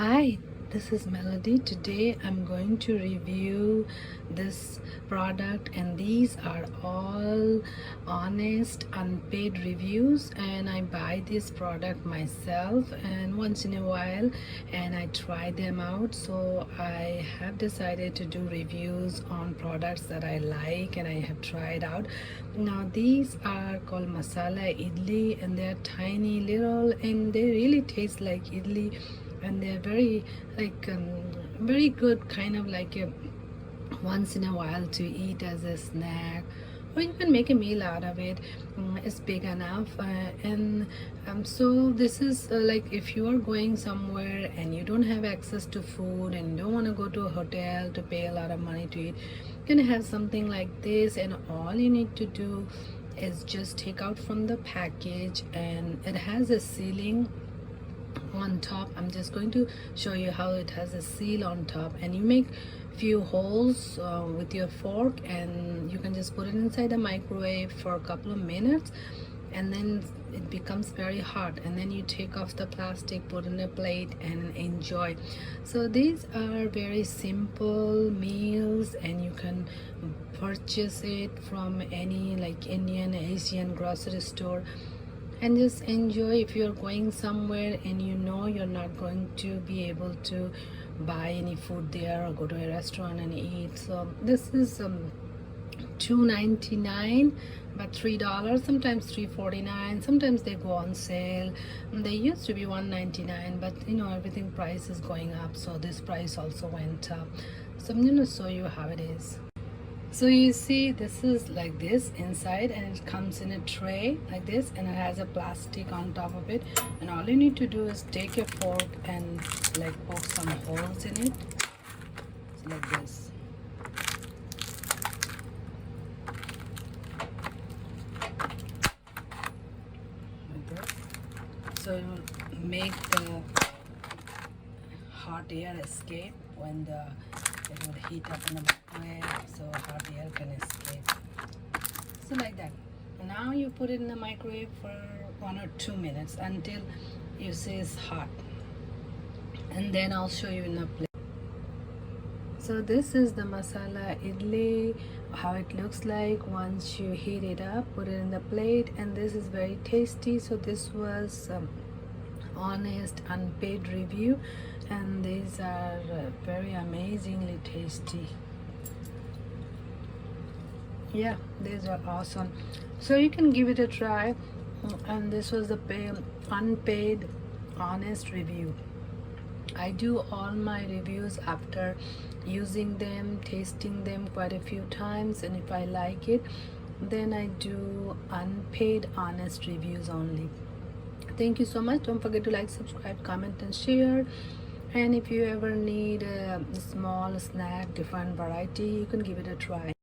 Hi, this is Melody. Today I'm going to review this product, and these are all honest unpaid reviews, and I buy this product myself and once in a while, and I try them out. So I have decided to do reviews on products that I like and I have tried out. Now these are called Masala Idli, and they're tiny little and they really taste like idli, and they're very very good, kind of like a once in a while to eat as a snack, or you can make a meal out of it. It's big enough, and so this is like if you are going somewhere and you don't have access to food and you don't want to go to a hotel to pay a lot of money to eat, you can have something like this, and all you need to do is just take out from the package, and it has a sealing on top. I'm just going to show you how it has a seal on top, and you make few holes with your fork, and you can just put it inside the microwave for a couple of minutes, and then it becomes very hot, and then you take off the plastic, put in a plate, and enjoy. So these are very simple meals, and you can purchase it from any like Indian, Asian grocery store and just enjoy. If you're going somewhere and you know you're not going to be able to buy any food there or go to a restaurant and eat, so this is $2.99, but $3, sometimes $3.49, sometimes they go on sale. They used to be $1.99, but you know, everything price is going up, so this price also went up. So I'm going to show you how it is. So you see, this is like this inside, and it comes in a tray like this, and it has a plastic on top of it, and all you need to do is take a fork and like poke some holes in it. So like this. Like this. So you make the hot air escape when it would heat up in the microwave, so hot air can escape. So like that. Now you put it in the microwave for 1 or 2 minutes until you see it's hot, and then I'll show you in a plate. So this is the masala idli, how it looks like once you heat it up, put it in the plate, and this is very tasty. So this was honest unpaid review, and these are very amazingly tasty. Yeah, these are awesome, so you can give it a try. And this was the unpaid honest review. I do all my reviews after using them, tasting them quite a few times, and if I like it, then I do unpaid honest reviews only. Thank you so much. Don't forget to like, subscribe, comment, and share. And if you ever need a small snack, different variety, you can give it a try.